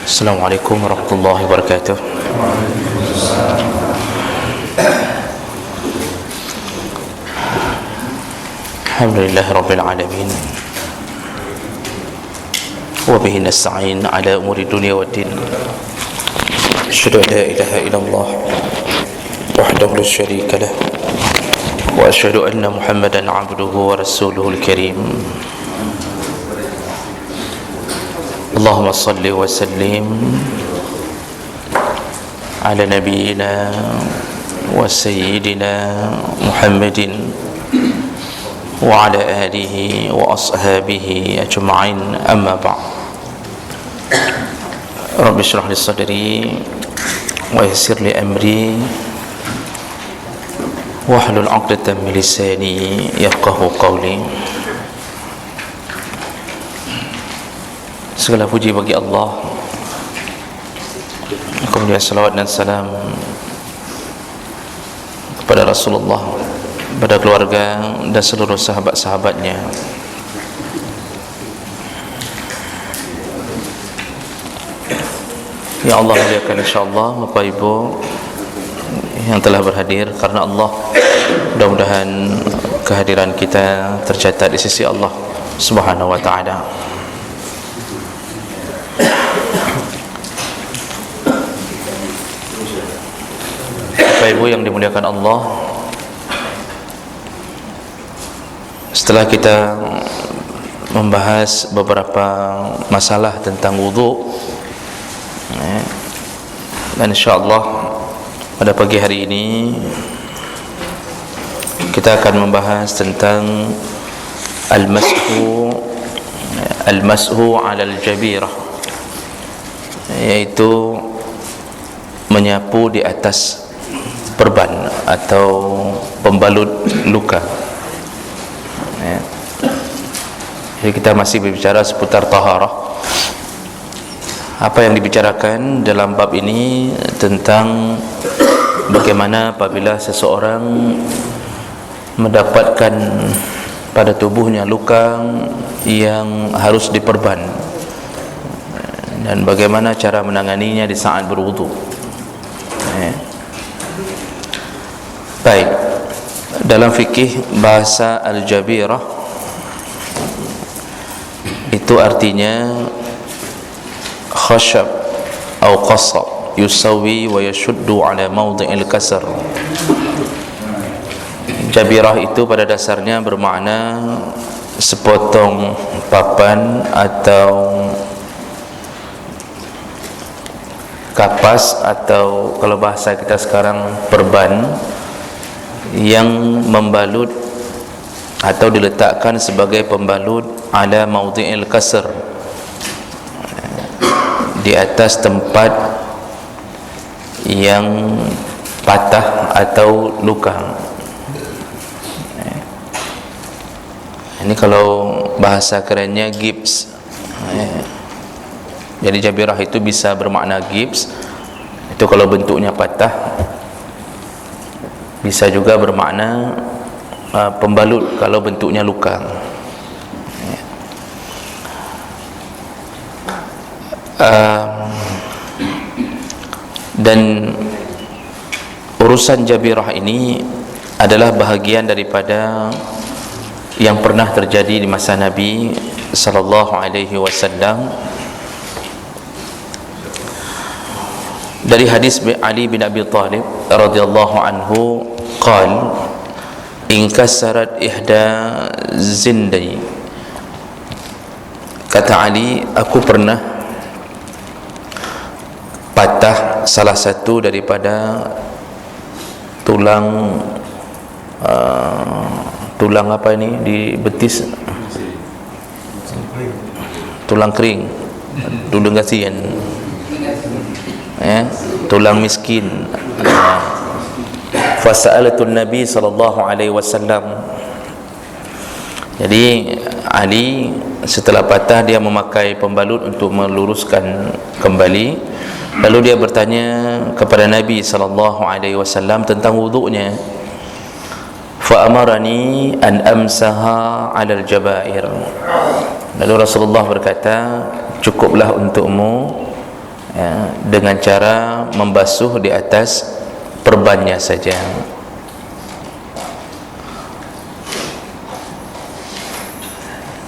Assalamualaikum warahmatullahi wabarakatuh. Alhamdulillah rabbil alamin. Wa bihi nasta'in ala umuri dunya waddin. Asyhadu an la ilaha illallah wahdahu la syarika lah. Wa asyhadu anna Muhammadan 'abduhu wa rasuluhul karim. Allahumma salli wa sallim ala nabiyyina wa sayyidina Muhammadin wa ala alihi wa ashabihi ajma'in, amma ba'd. Rabbi shrah li sadri wa yassir li amri wahlul 'uqdatam min lisani yafqahu qawli. Segala puji bagi Allah, kemudian salawat dan salam kepada Rasulullah, kepada keluarga dan seluruh sahabat-sahabatnya. Ya Allah muliakan insyaAllah Bapak Ibu yang telah berhadir karena Allah. Mudah-mudahan kehadiran kita tercatat di sisi Allah Subhanahu wa ta'ala. Bapak Ibu yang dimuliakan Allah, setelah kita membahas beberapa masalah tentang wudu, dan insyaAllah pada pagi hari ini kita akan membahas tentang al-mashu ala al-jabirah, yaitu menyapu di atas perban atau pembalut luka. Jadi kita masih berbicara seputar taharah. Apa yang dibicarakan dalam bab ini tentang bagaimana apabila seseorang mendapatkan pada tubuhnya luka yang harus diperban, dan bagaimana cara menanganinya di saat berwudu. Baik, dalam fikih bahasa al-jabirah itu artinya khashab atau qasab yusawi wa yashuddu ala mawdi'il kasar. Jabirah itu pada dasarnya bermakna sepotong papan atau kapas, atau kalau bahasa kita sekarang perban, yang membalut atau diletakkan sebagai pembalut ala mawdi'il kasr, di atas tempat yang patah atau luka. Ini kalau bahasa kerennya gips. Jadi jabirah itu bisa bermakna gips, itu kalau bentuknya patah. Bisa juga bermakna pembalut kalau bentuknya luka. Dan urusan jabirah ini adalah bahagian daripada yang pernah terjadi di masa Nabi sallallahu alaihi wasallam. Dari hadis Ali bin Abi Thalib radhiyallahu anhu qal inkasarat ihda zindai, kata Ali, aku pernah patah salah satu daripada tulang tulang apa ini di betis, tulang kering, tulang gasian, tulang miskin. Fasa'alatun Nabi sallallahu alaihi wasallam. Jadi Ali setelah patah dia memakai pembalut untuk meluruskan kembali. Lalu dia bertanya kepada Nabi sallallahu alaihi wasallam tentang wudunya. Fa amarani an amsaha 'alal jabair. Lalu Rasulullah berkata, cukuplah untukmu dengan cara membasuh di atas perbannya saja.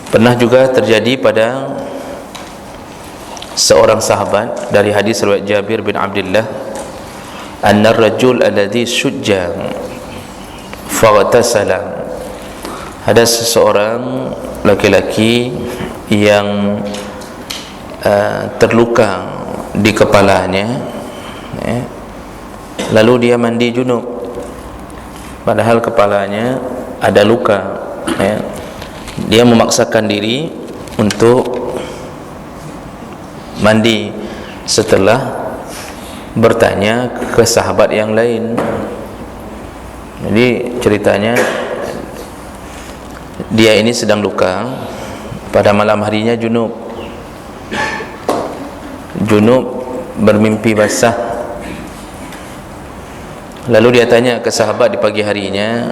Pernah juga terjadi pada seorang sahabat dari hadis riwayat Jabir bin Abdullah, anna ar-rajul alladhi shujja faghtasala, ada seseorang laki-laki yang terluka di kepalanya, lalu dia mandi junub padahal kepalanya ada luka. Dia memaksakan diri untuk mandi setelah bertanya ke sahabat yang lain. Jadi ceritanya, dia ini sedang luka, pada malam harinya junub bermimpi basah. Lalu dia tanya ke sahabat di pagi harinya,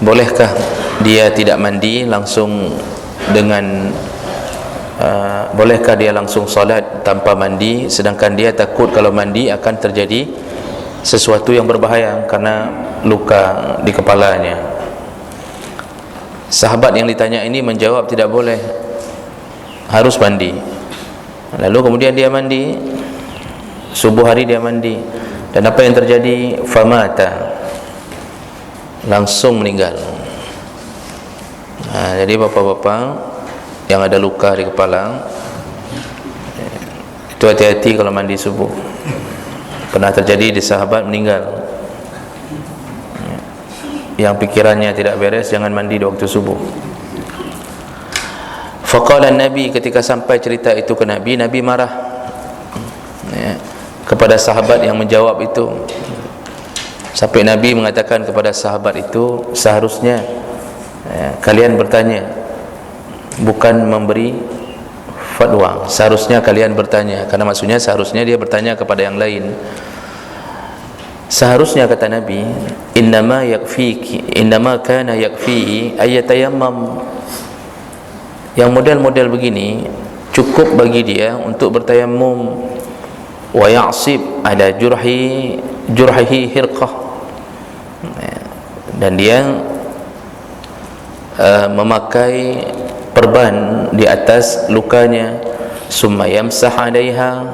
bolehkah dia tidak mandi langsung dengan bolehkah dia langsung solat tanpa mandi, sedangkan dia takut kalau mandi akan terjadi sesuatu yang berbahaya karena luka di kepalanya. Sahabat yang ditanya ini menjawab tidak boleh, harus mandi. Lalu kemudian dia mandi, subuh hari dia mandi, dan apa yang terjadi? Famata, langsung meninggal. Jadi bapak-bapak yang ada luka di kepala itu hati-hati kalau mandi subuh. Pernah terjadi di sahabat meninggal, yang pikirannya tidak beres, jangan mandi di waktu subuh. Faqala Nabi, ketika sampai cerita itu ke Nabi, Nabi marah kepada sahabat yang menjawab itu, sampai Nabi mengatakan kepada sahabat itu, seharusnya kalian bertanya, bukan memberi fatwa. Seharusnya kalian bertanya, karena maksudnya seharusnya dia bertanya kepada yang lain. Seharusnya, kata Nabi, innama kana yakfihi ayatayammam. Yang model-model begini cukup bagi dia untuk bertayammum. Wa ya'sib ada jurhihi hirqah, dan dia memakai perban di atas lukanya. Summa yamsah 'alaiha,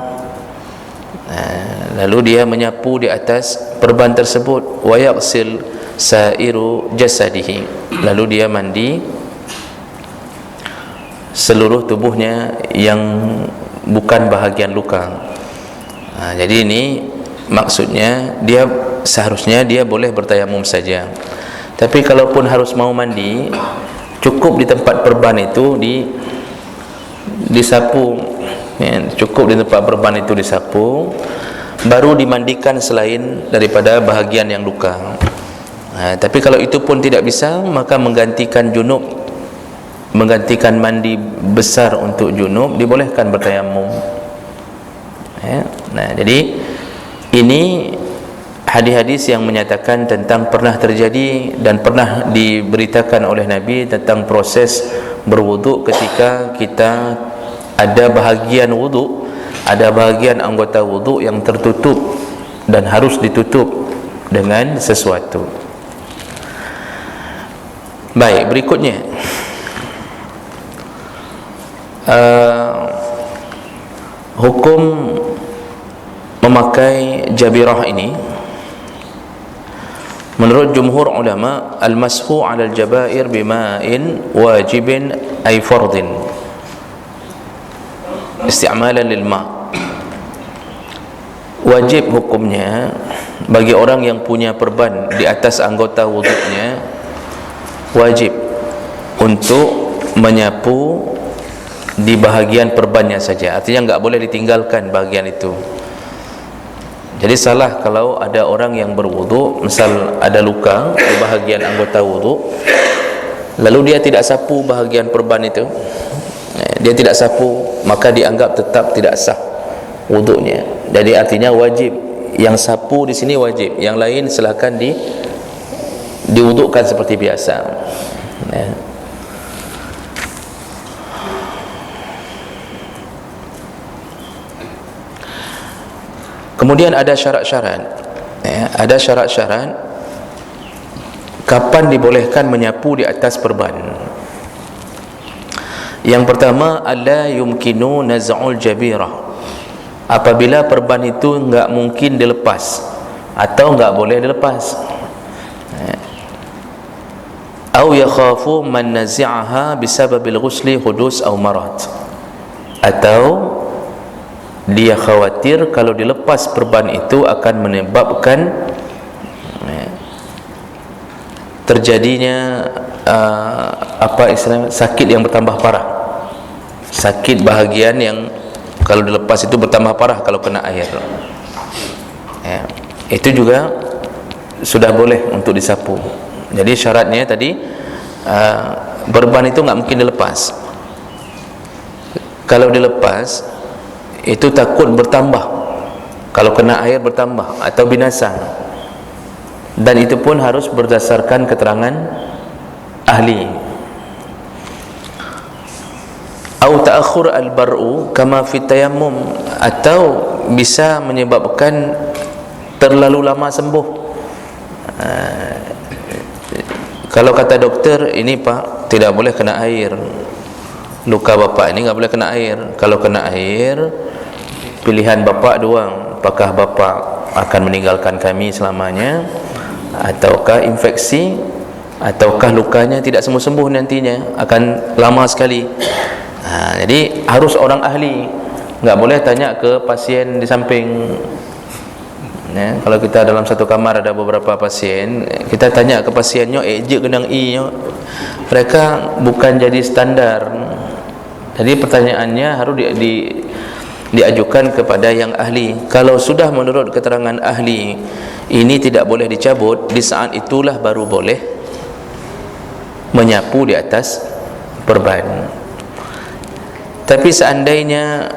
lalu dia menyapu di atas perban tersebut. Wa yaghsil sairu jasadihi, lalu dia mandi seluruh tubuhnya yang bukan bahagian luka. Jadi ini maksudnya, dia seharusnya dia boleh bertayamum saja. Tapi kalaupun harus mau mandi, cukup di tempat perban itu disapu, cukup di tempat perban itu disapu, baru dimandikan selain daripada bahagian yang luka. Tapi kalau itu pun tidak bisa, maka menggantikan mandi besar untuk junub, dibolehkan bertayamum. Jadi ini hadis-hadis yang menyatakan tentang pernah terjadi dan pernah diberitakan oleh Nabi tentang proses berwuduk ketika kita ada bahagian wuduk, ada bahagian anggota wuduk yang tertutup dan harus ditutup dengan sesuatu. Baik, berikutnya hukum memakai jabirah ini. Menurut jumhur ulama, al-mashu 'ala al-jabair bima'in wajibin ay fardin isti'malan lil ma'. Wajib hukumnya bagi orang yang punya perban di atas anggota wuduknya, wajib untuk menyapu di bahagian perbannya saja. Artinya enggak boleh ditinggalkan bahagian itu. Jadi salah kalau ada orang yang berwuduk, misal ada luka di bahagian anggota wuduk, lalu dia tidak sapu bahagian perban itu, dia tidak sapu, maka dianggap tetap tidak sah wuduknya. Jadi artinya wajib, yang sapu di sini wajib, yang lain silakan diwudukkan seperti biasa. Kemudian ada syarat-syarat, ada syarat-syarat kapan dibolehkan menyapu di atas perban. Yang pertama, alla yumkinu naz'ul jabirah, apabila perban itu enggak mungkin dilepas atau enggak boleh dilepas. Au yakhafu man nazi'aha bisababil ghusli hudus au marad, atau dia khawatir kalau dilepas perban itu akan menyebabkan terjadinya apa istilahnya, sakit yang bertambah parah, sakit bahagian yang kalau dilepas itu bertambah parah kalau kena air. Itu juga sudah boleh untuk disapu. Jadi syaratnya tadi, perban itu nggak mungkin dilepas. Kalau dilepas itu takut bertambah, kalau kena air bertambah atau binasa. Dan itu pun harus berdasarkan keterangan ahli. Au ta'akhur al-bar'u kama fi tayammum, atau bisa menyebabkan terlalu lama sembuh. Kalau kata doktor, ini Pak tidak boleh kena air, luka bapak ini enggak boleh kena air. Kalau kena air, pilihan bapak dua, apakah bapak akan meninggalkan kami selamanya, ataukah infeksi, ataukah lukanya tidak sembuh-sembuh nantinya, akan lama sekali. Jadi harus orang ahli, nggak boleh tanya ke pasien di samping. Kalau kita dalam satu kamar ada beberapa pasien, kita tanya ke pasiennya je genang i, mereka bukan jadi standar. Jadi pertanyaannya harus diajukan kepada yang ahli. Kalau sudah menurut keterangan ahli ini tidak boleh dicabut, di saat itulah baru boleh menyapu di atas perban. Tapi seandainya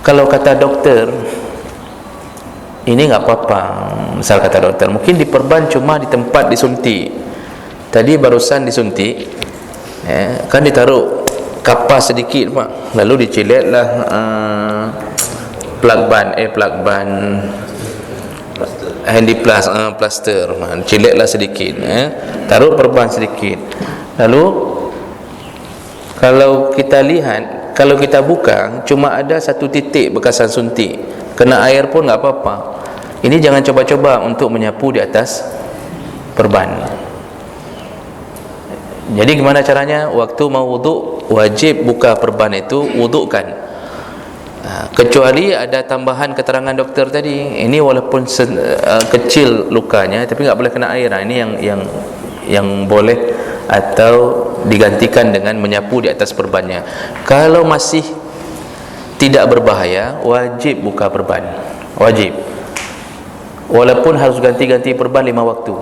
kalau kata dokter ini nggak apa-apa, misal kata dokter, mungkin di perban cuma di tempat disuntik, tadi barusan disuntik, kan ditaruh kapas sedikit Pak, lalu diciletlah plug ban handy plus plaster, ciletlah sedikit, taruh perban sedikit. Lalu kalau kita lihat, kalau kita buka cuma ada satu titik bekasan suntik, kena air pun nggak apa-apa. Ini jangan coba-coba untuk menyapu di atas perban. Jadi gimana caranya? Waktu mau wuduk, wajib buka perban itu, wudukkan. Kecuali ada tambahan keterangan dokter tadi, ini walaupun kecil lukanya tapi nggak boleh kena air. Ini yang boleh atau digantikan dengan menyapu di atas perbannya. Kalau masih tidak berbahaya, wajib buka perban, wajib. Walaupun harus ganti-ganti perban 5 waktu,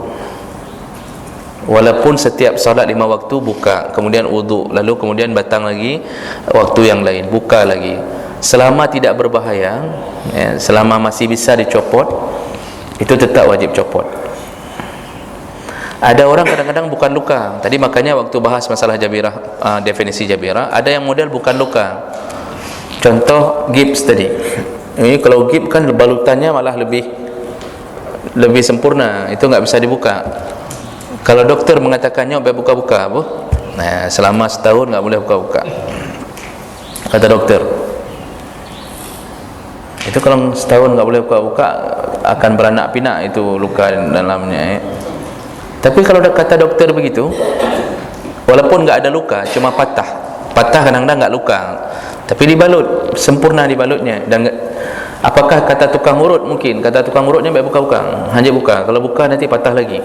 walaupun setiap salat 5 waktu buka, kemudian wuduk, lalu kemudian batang lagi waktu yang lain, buka lagi. Selama tidak berbahaya, selama masih bisa dicopot, itu tetap wajib copot. Ada orang kadang-kadang bukan luka. Tadi makanya waktu bahas masalah jabirah, definisi jabirah, ada yang model bukan luka. Contoh gips tadi. Ini kalau gips kan balutannya malah lebih sempurna, itu nggak bisa dibuka. Kalau dokter mengatakannya boleh buka-buka, apa? Nah, selama setahun nggak boleh buka-buka, kata dokter. Itu kalau setahun nggak boleh buka-buka, akan beranak pinak itu luka dalamnya. Tapi kalau kata dokter begitu, walaupun nggak ada luka, cuma patah kadang-kadang nggak luka, tapi dibalut, sempurna dibalutnya. Dan apakah kata tukang urut, mungkin kata tukang urutnya baik buka-buka, hanya buka, kalau buka nanti patah lagi,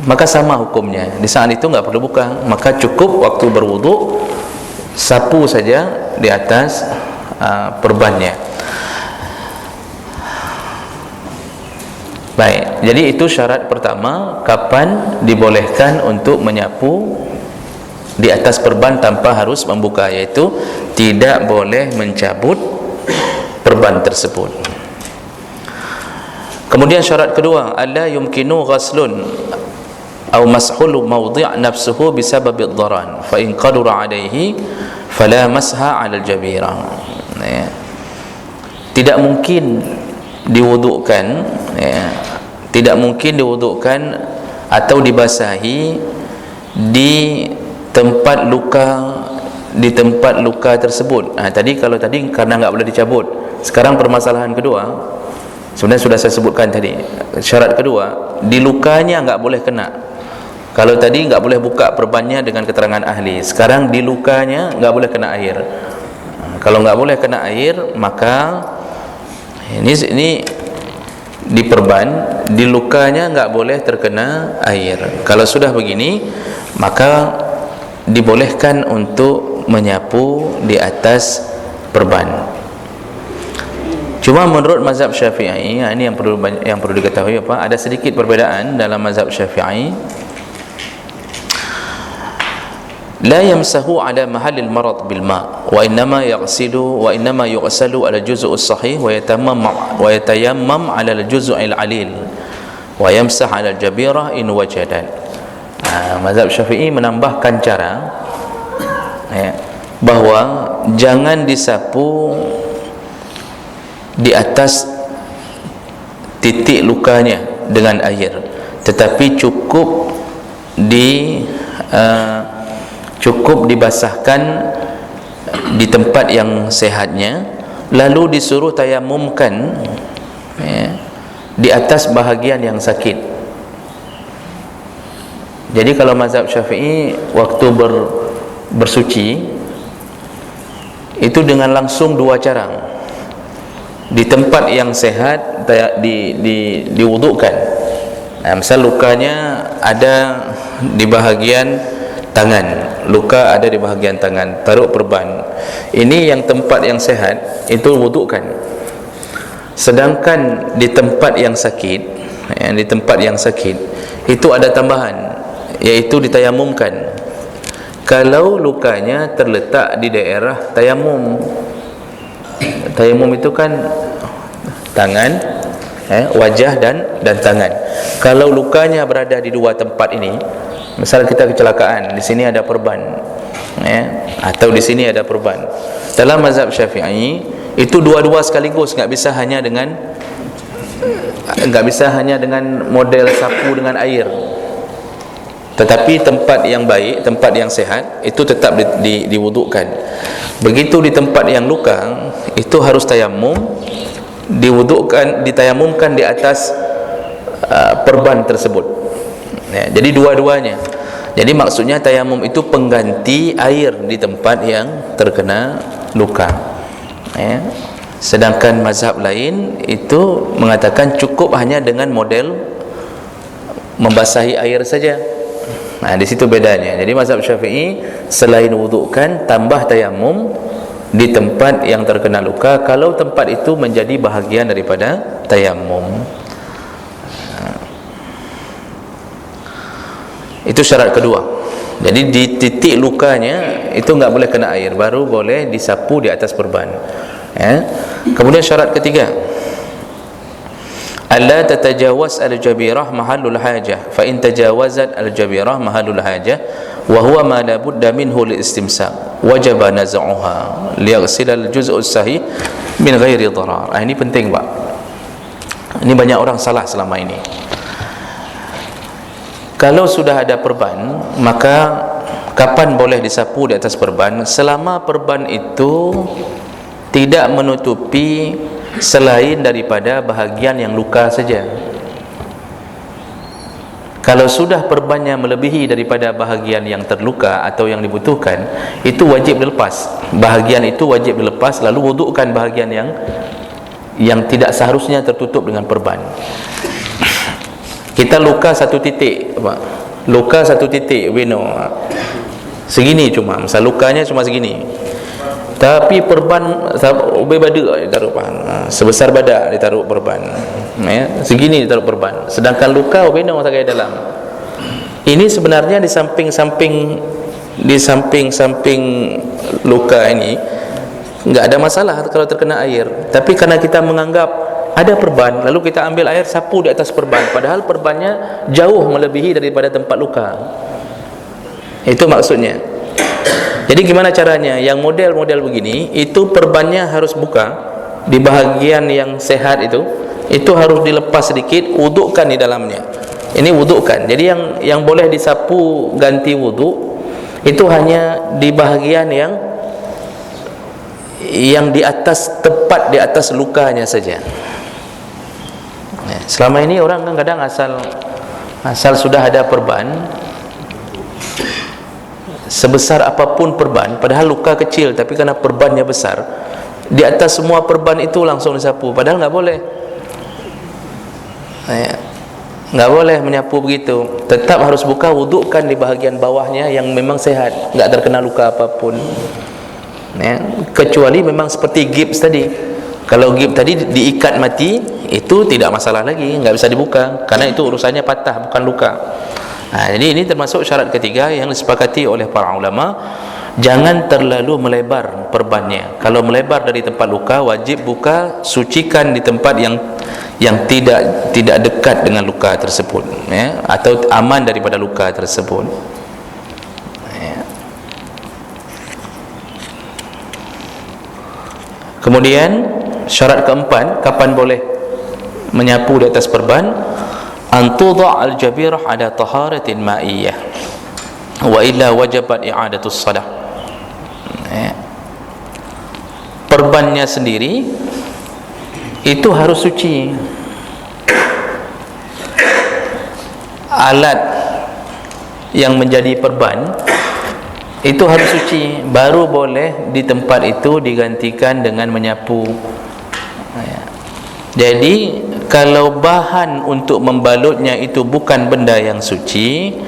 maka sama hukumnya. Di saat itu nggak perlu buka, maka cukup waktu berwuduk sapu saja di atas perbannya. Baik, jadi itu syarat pertama, kapan dibolehkan untuk menyapu di atas perban tanpa harus membuka, yaitu tidak boleh mencabut perban tersebut. Kemudian syarat kedua, alla yumkinu ghaslun aw mashul mawdi' nafsuhu bisabab ad-dharan fa in qadara alayhi fala masha 'ala al-jabira. ya, tidak mungkin diwudukkan, ya, tidak mungkin diwudukkan atau dibasahi di tempat luka tersebut. Tadi kalau tadi karena enggak boleh dicabut. Sekarang permasalahan kedua, sebenarnya sudah saya sebutkan tadi. Syarat kedua, di lukanya enggak boleh kena. Kalau tadi enggak boleh buka perbannya dengan keterangan ahli, sekarang di lukanya enggak boleh kena air. Kalau enggak boleh kena air, maka ini diperban, di lukanya enggak boleh terkena air. Kalau sudah begini, maka dibolehkan untuk menyapu di atas perban. Cuma menurut mazhab Syafi'i, ini yang perlu diketahui apa? Ada sedikit perbezaan dalam mazhab Syafi'i. La yamsahu ala mahallil marad bil ma' wa innama yughsalu ala juz'u as-sahih wa yatayammam ala al-juz'il alil wa yamsah ala al-jabirah in wajadat. Mazhab Syafi'i menambahkan cara, ya, bahawa jangan disapu di atas titik lukanya dengan air, tetapi cukup dibasahkan di tempat yang sehatnya, lalu disuruh tayamumkan, ya, di atas bahagian yang sakit. Jadi kalau mazhab Syafi'i waktu bersuci itu dengan langsung dua cara. Di tempat yang sehat diwudukkan. Misal lukanya ada di bahagian tangan, luka ada di bahagian tangan, taruh perban. Ini yang tempat yang sehat, itu wudukkan. Sedangkan di tempat yang sakit, itu ada tambahan, yaitu ditayamumkan. Kalau lukanya terletak di daerah tayamum. Tayamum itu kan tangan, wajah dan tangan. Kalau lukanya berada di dua tempat ini, misal kita kecelakaan, di sini ada perban, atau di sini ada perban. Dalam mazhab Syafi'i itu dua-dua sekaligus, enggak bisa hanya dengan model sapu dengan air. Tetapi tempat yang baik, tempat yang sehat, itu tetap diwudukkan. Begitu di tempat yang luka, itu harus tayamum, ditayamumkan di atas perban tersebut. Jadi dua-duanya. Jadi maksudnya tayamum itu pengganti air di tempat yang terkena luka. Sedangkan mazhab lain itu mengatakan cukup hanya dengan model membasahi air saja. Di situ bedanya. Jadi mazhab Syafi'i selain wudukkan, tambah tayamum di tempat yang terkena luka kalau tempat itu menjadi bahagian daripada tayamum. Itu syarat kedua. Jadi di titik lukanya itu enggak boleh kena air, baru boleh disapu di atas perban. Kemudian syarat ketiga, alla tatajawaz al-jabirah mahallul hajah, fa in tajawazat al-jabirah mahallul hajah wa huwa ma la budda minhu lil-istimsak wajaba naz'uha liyaghsil al-juz'u as-sahih min ghairi dharar. Ini penting, Pak. Ini banyak orang salah selama ini. Kalau sudah ada perban, maka kapan boleh disapu di atas perban? Selama perban itu tidak menutupi selain daripada bahagian yang luka saja. Kalau sudah perbannya melebihi daripada bahagian yang terluka atau yang dibutuhkan, itu wajib dilepas. Bahagian itu wajib dilepas, lalu wudukkan bahagian yang tidak seharusnya tertutup dengan perban. Kita luka satu titik, luka satu titik, segini cuma, misal lukanya cuma segini, tapi perban ubay badak ditaruh sebesar badak ditaruh perban, segini ditaruh perban. Sedangkan luka ubay no sagai dalam. Ini sebenarnya di samping luka ini enggak ada masalah kalau terkena air. Tapi karena kita menganggap ada perban, lalu kita ambil air sapu di atas perban, padahal perbannya jauh melebihi daripada tempat luka. Itu maksudnya. Jadi gimana caranya? Yang model-model begini itu perbannya harus buka di bahagian yang sehat itu harus dilepas sedikit, wudukkan di dalamnya. Ini wudukkan. Jadi yang boleh disapu ganti wuduk itu hanya di bahagian yang di atas, tepat di atas lukanya saja. Selama ini orang kan kadang asal sudah ada perban, sebesar apapun perban, padahal luka kecil tapi karena perbannya besar, di atas semua perban itu langsung disapu, padahal nggak boleh. Nggak boleh menyapu begitu. Tetap harus buka, wudukkan di bahagian bawahnya yang memang sehat, nggak terkena luka apapun. Kecuali memang seperti gips tadi. Kalau gips tadi diikat mati, itu tidak masalah lagi, nggak bisa dibuka karena itu urusannya patah, bukan luka. Jadi ini termasuk syarat ketiga yang disepakati oleh para ulama. Jangan terlalu melebar perbannya. Kalau melebar dari tempat luka, wajib buka, sucikan di tempat yang tidak dekat dengan luka tersebut, atau aman daripada luka tersebut. Kemudian syarat keempat, kapan boleh menyapu di atas perban? An tudha' al-jabirah ala taharatin ma'iyyah wa illa wajabat i'adatus salah. Perbannya sendiri itu harus suci. Alat yang menjadi perban itu harus suci, baru boleh di tempat itu digantikan dengan menyapu. Jadi kalau bahan untuk membalutnya itu bukan benda yang suci,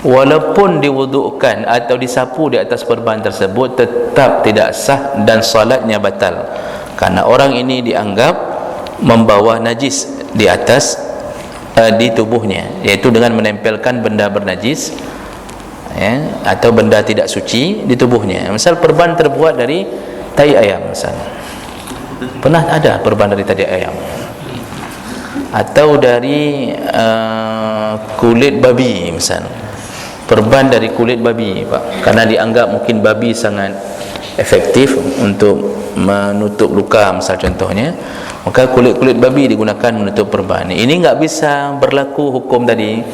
walaupun diwudukkan atau disapu di atas perban tersebut, tetap tidak sah dan salatnya batal, karena orang ini dianggap membawa najis di atas di tubuhnya, yaitu dengan menempelkan benda bernajis, atau benda tidak suci di tubuhnya. Misal perban terbuat dari tai ayam, misalnya. Pernah ada perban dari tai ayam, atau dari kulit babi, misalnya. Perban dari kulit babi, Pak, karena dianggap mungkin babi sangat efektif untuk menutup luka, misal contohnya, maka kulit babi digunakan menutup perban. Ini nggak bisa berlaku hukum tadi,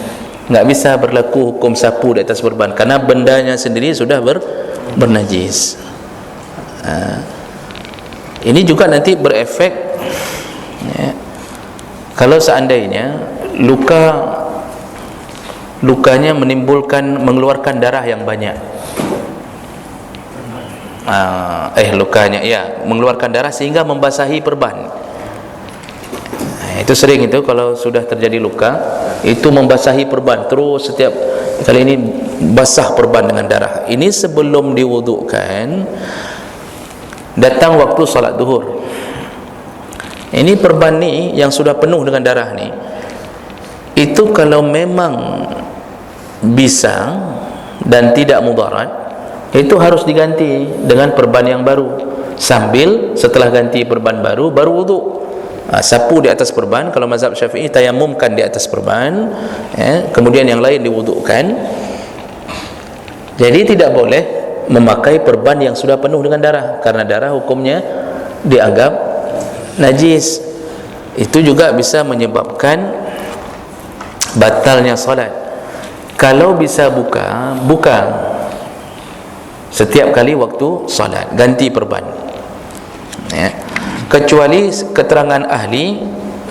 nggak bisa berlaku hukum sapu di atas perban, karena bendanya sendiri sudah bernajis. Ini juga nanti berefek, kalau seandainya lukanya mengeluarkan darah yang banyak, mengeluarkan darah sehingga membasahi perban. Itu sering itu kalau sudah terjadi luka, itu membasahi perban terus, setiap kali ini basah perban dengan darah. Ini sebelum diwudukkan, datang waktu salat duhur. Ini perban ni yang sudah penuh dengan darah ni, itu kalau memang bisa dan tidak mudarat, itu harus diganti dengan perban yang baru. Sambil setelah ganti perban baru wuduk, sapu di atas perban. Kalau mazhab Syafi'i, tayamumkan di atas perban, kemudian yang lain diwudukkan. Jadi tidak boleh memakai perban yang sudah penuh dengan darah, karena darah hukumnya dianggap najis. Itu juga bisa menyebabkan batalnya salat. Kalau bisa buka setiap kali waktu salat, ganti perban, kecuali keterangan ahli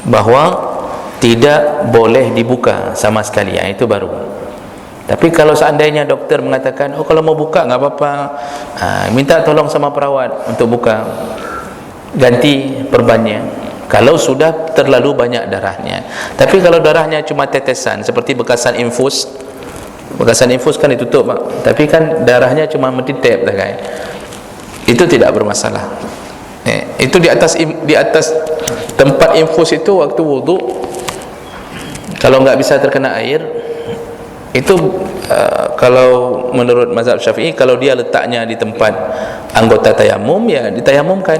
bahawa tidak boleh dibuka sama sekali, itu baru. Tapi kalau seandainya doktor mengatakan, kalau mau buka nggak apa-apa, minta tolong sama perawat untuk buka, ganti perbannya kalau sudah terlalu banyak darahnya. Tapi kalau darahnya cuma tetesan, seperti bekasan infus kan ditutup, Pak, tapi kan darahnya cuma mendidip, kan, itu tidak bermasalah. Itu di atas tempat infus itu waktu wuduk, kalau nggak bisa terkena air, itu kalau menurut mazhab Syafi'i, kalau dia letaknya di tempat anggota tayamum, ya ditayamumkan.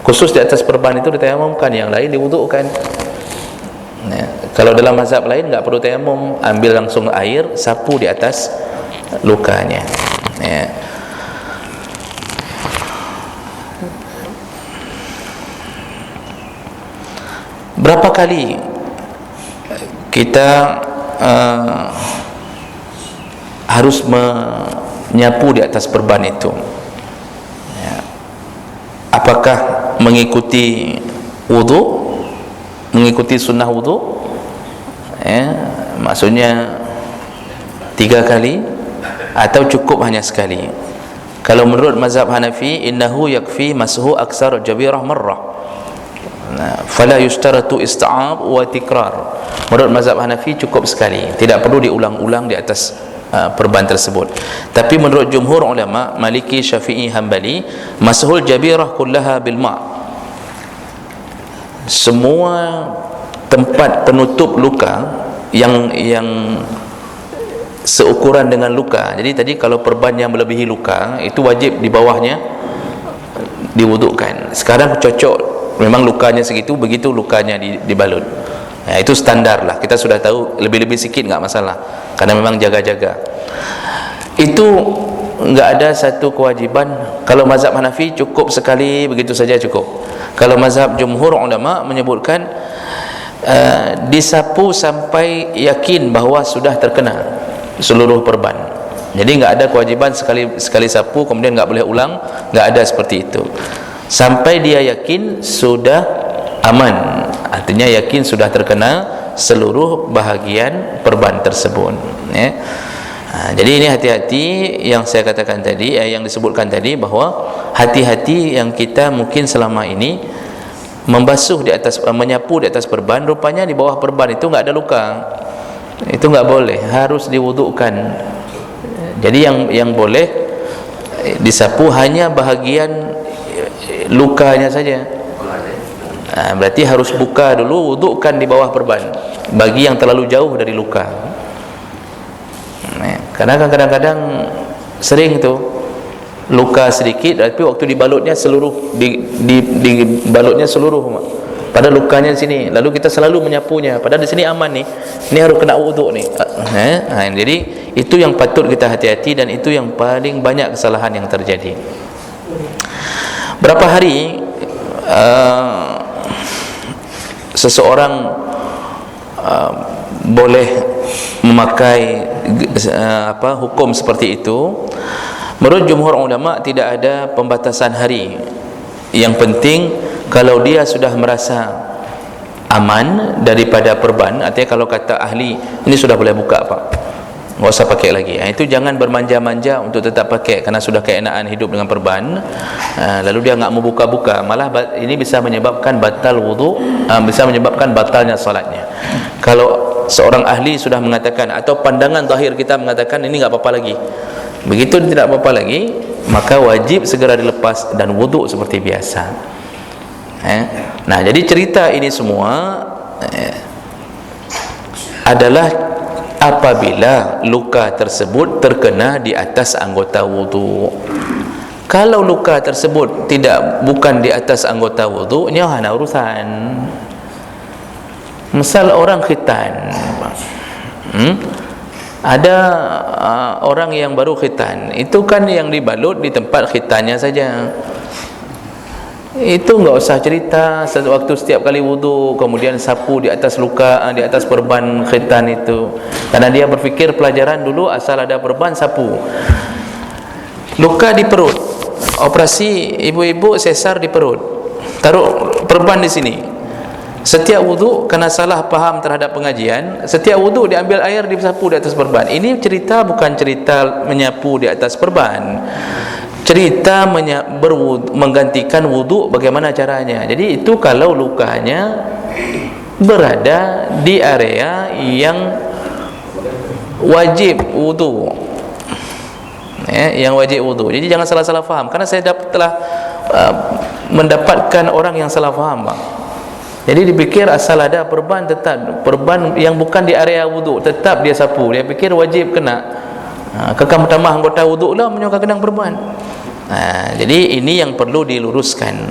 Khusus di atas perban itu ditayamumkan, yang lain diwudukkan. Kalau dalam mazhab lain nggak perlu tayamum, ambil langsung air, sapu di atas lukanya. Ya. Berapa kali kita harus menyapu di atas perban itu? Ya. Apakah mengikuti wudu, mengikuti sunnah wudu? Ya, maksudnya 3 kali atau cukup hanya sekali? Kalau menurut mazhab Hanafi, innahu yakfi mashu aksar jabirah marrah, fala yushtaratu ista'ab wa tikrar. Menurut mazhab Hanafi cukup sekali, tidak perlu diulang-ulang di atas perban tersebut. Tapi menurut jumhur ulama Maliki, Syafi'i, Hambali, mashul jabirah kullaha bil ma', semua tempat penutup luka yang seukuran dengan luka. Jadi tadi kalau perban yang melebihi luka itu wajib di bawahnya diwudukkan. Sekarang cocok, memang lukanya segitu, begitu lukanya dibalut. Ya, itu standar lah, kita sudah tahu, lebih-lebih sikit nggak masalah, karena memang jaga-jaga. Itu nggak ada satu kewajiban. Kalau mazhab Hanafi cukup sekali, begitu saja cukup. Kalau mazhab jumhur ulama menyebutkan disapu sampai yakin bahawa sudah terkena seluruh perban. Jadi nggak ada kewajiban sekali sapu kemudian nggak boleh ulang, nggak ada seperti itu. Sampai dia yakin sudah aman, artinya yakin sudah terkena seluruh bahagian perban tersebut. Ya. Jadi ini hati-hati yang saya katakan tadi, yang disebutkan tadi, bahawa hati-hati yang kita mungkin selama ini membasuh di atas, menyapu di atas perban, rupanya di bawah perban itu nggak ada luka. Itu nggak boleh, harus diwudukkan. Jadi yang boleh disapu hanya bahagian lukanya saja. Berarti harus buka dulu, wudukkan di bawah perban bagi yang terlalu jauh dari luka. Karena kadang-kadang sering tu luka sedikit, tapi waktu dibalutnya seluruh, dibalutnya seluruh, padahal lukanya di sini, lalu kita selalu menyapunya, padahal di sini aman nih, ini harus kena wuduk nih. Jadi itu yang patut kita hati-hati, dan itu yang paling banyak kesalahan yang terjadi. Berapa hari seseorang boleh memakai hukum seperti itu? Menurut jumhur ulama tidak ada pembatasan hari. Yang penting kalau dia sudah merasa aman daripada perban, artinya kalau kata ahli ini sudah boleh buka pak, nggak usah pakai lagi. Itu jangan bermanja-manja untuk tetap pakai karena sudah keenaan hidup dengan perban, lalu dia nggak mau buka-buka, malah ini bisa menyebabkan batal wudu, bisa menyebabkan batalnya salatnya. Kalau seorang ahli sudah mengatakan, atau pandangan zahir kita mengatakan ini nggak apa-apa lagi, begitu tidak apa-apa lagi, maka wajib segera dilepas dan wudu seperti biasa. Nah, jadi cerita ini semua adalah apabila luka tersebut terkena di atas anggota wudu. Kalau luka tersebut bukan di atas anggota wudu, ini hanya urusan. Misal orang khitan, ada orang yang baru khitan, itu kan yang dibalut di tempat khitannya saja. Itu nggak usah cerita waktu setiap kali wudu kemudian sapu di atas luka, di atas perban khitan itu, karena dia berfikir pelajaran dulu asal ada perban sapu. Luka di perut, operasi ibu-ibu sesar di perut, taruh perban di sini. Setiap wudu kena salah paham terhadap pengajian, setiap wudu diambil air disapu di atas perban. Ini cerita bukan cerita menyapu di atas perban, cerita menggantikan wudu bagaimana caranya. Jadi itu kalau lukanya berada di area yang wajib wudu, yang wajib wudu. Jadi jangan salah-salah faham, karena saya telah mendapatkan orang yang salah faham bang. Jadi dipikir asal ada perban, tetap perban yang bukan di area wudu tetap dia sapu, dia pikir wajib kena. Kekam tambah anggota wudu lah menyokong kena perban. Jadi ini yang perlu diluruskan.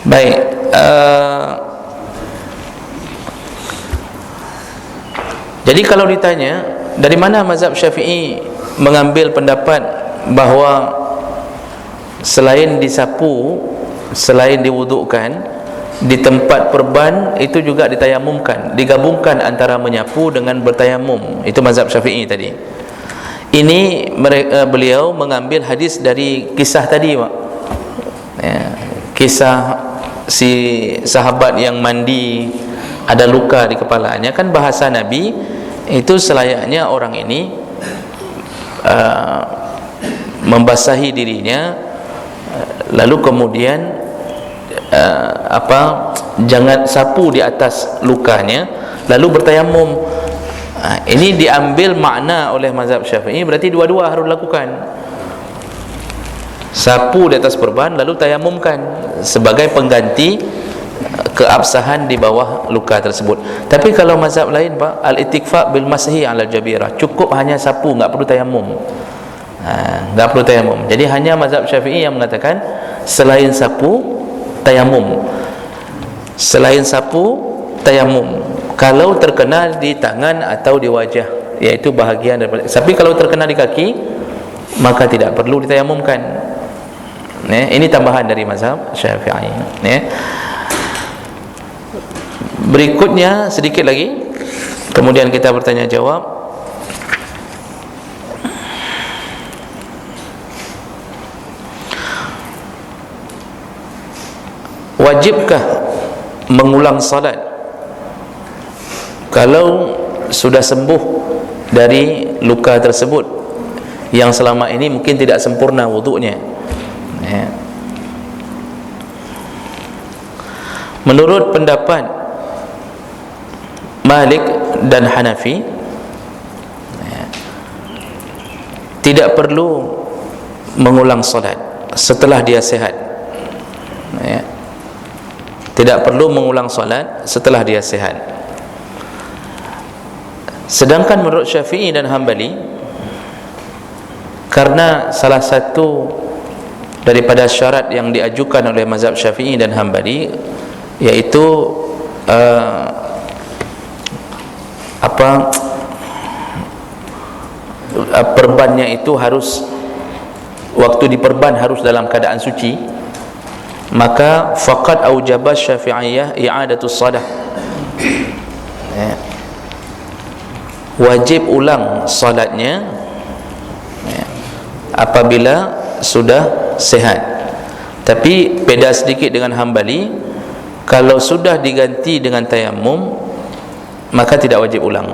Baik, Jadi kalau ditanya dari mana mazhab Syafi'i mengambil pendapat bahawa selain disapu, selain diwudukkan, di tempat perban itu juga ditayamumkan, digabungkan antara menyapu dengan bertayamum. Itu mazhab Syafi'i tadi. Ini beliau mengambil hadis dari kisah tadi, Pak. Ya, kisah si sahabat yang mandi ada luka di kepalanya, kan bahasa Nabi itu selayaknya orang ini membasahi dirinya, lalu kemudian jangan sapu di atas lukanya, lalu bertayamum. Ini diambil makna oleh mazhab Syafi'i, berarti dua-dua harus dilakukan. Sapu di atas perban lalu tayamumkan sebagai pengganti keabsahan di bawah luka tersebut. Tapi kalau mazhab lain, Pak, al-ittikfa bil mashi 'ala al-jabirah, cukup hanya sapu, enggak perlu tayamum. Enggak perlu tayamum. Jadi hanya mazhab Syafi'i yang mengatakan selain sapu tayamum. Selain sapu tayamum kalau terkena di tangan atau di wajah, iaitu bahagian daripada. Tapi kalau terkena di kaki, maka tidak perlu ditayamumkan. Ini tambahan dari mazhab Syafi'i. Berikutnya sedikit lagi, kemudian kita bertanya jawab. Wajibkah mengulang salat kalau sudah sembuh dari luka tersebut yang selama ini mungkin tidak sempurna wudunya? Menurut pendapat Malik dan Hanafi, tidak perlu mengulang solat setelah dia sehat. Tidak perlu mengulang solat setelah dia sehat. Sedangkan menurut Syafi'i dan Hambali, karena salah satu daripada syarat yang diajukan oleh mazhab Syafi'i dan Hambali, yaitu perbannya itu harus, waktu diperban harus dalam keadaan suci, maka faqad aujaba Syafi'iyah i'adatus salah, wajib ulang salatnya apabila sudah sehat. Tapi beda sedikit dengan Hambali, kalau sudah diganti dengan tayamum maka tidak wajib ulang.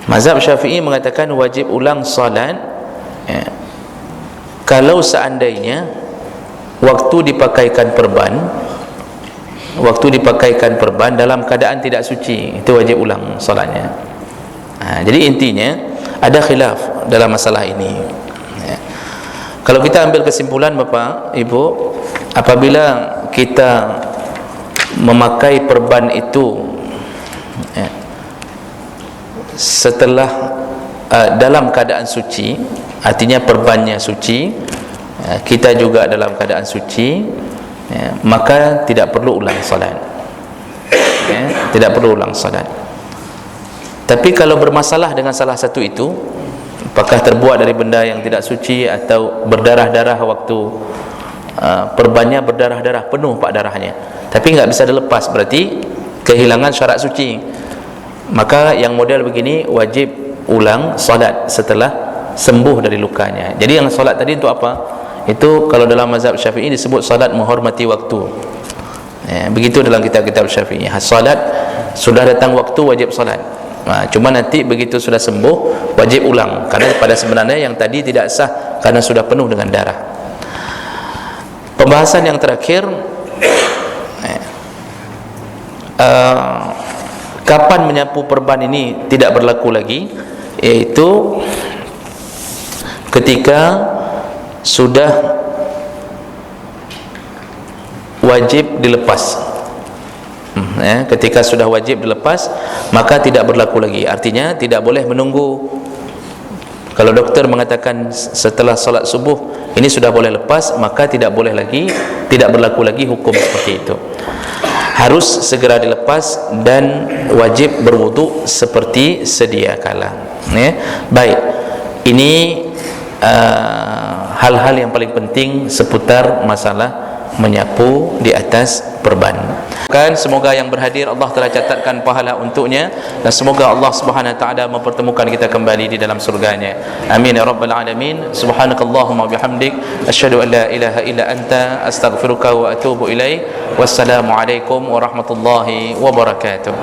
Mazhab Syafi'i mengatakan wajib ulang salat kalau seandainya waktu dipakaikan perban dalam keadaan tidak suci, itu wajib ulang salatnya. Jadi intinya ada khilaf dalam masalah ini. Kalau kita ambil kesimpulan, Bapak Ibu, apabila kita memakai perban itu setelah dalam keadaan suci, artinya perbannya suci, kita juga dalam keadaan suci, maka tidak perlu ulang salat. Tidak perlu ulang salat. Tapi kalau bermasalah dengan salah satu itu, apakah terbuat dari benda yang tidak suci atau berdarah-darah waktu perbannya berdarah-darah, penuh pak darahnya, tapi enggak bisa dilepas, berarti kehilangan syarat suci, maka yang model begini wajib ulang salat setelah sembuh dari lukanya. Jadi yang salat tadi untuk apa? Itu kalau dalam mazhab Syafi'i disebut salat menghormati waktu. Begitu dalam kitab-kitab Syafi'i. Salat sudah datang waktu wajib salat. Cuma nanti begitu sudah sembuh wajib ulang, karena pada sebenarnya yang tadi tidak sah karena sudah penuh dengan darah. Pembahasan yang terakhir, kapan menyapu perban ini tidak berlaku lagi, yaitu ketika sudah wajib dilepas. Ketika sudah wajib dilepas, maka tidak berlaku lagi. Artinya tidak boleh menunggu. Kalau dokter mengatakan setelah solat subuh ini sudah boleh lepas, maka tidak boleh lagi, tidak berlaku lagi hukum seperti itu. harus segera dilepas dan wajib berwuduk seperti sedia kala. Ya. Baik, ini hal-hal yang paling penting seputar masalah menyapu di atas perban. Semoga yang berhadir Allah telah catatkan pahala untuknya, dan semoga Allah Subhanahu wa taala mempertemukan kita kembali di dalam surganya. Amin ya rabbal alamin. Subhanakallahumma bihamdik asyhadu an la ilaha illa anta astaghfiruka wa atubu ilaik. Wassalamu alaikum warahmatullahi wabarakatuh.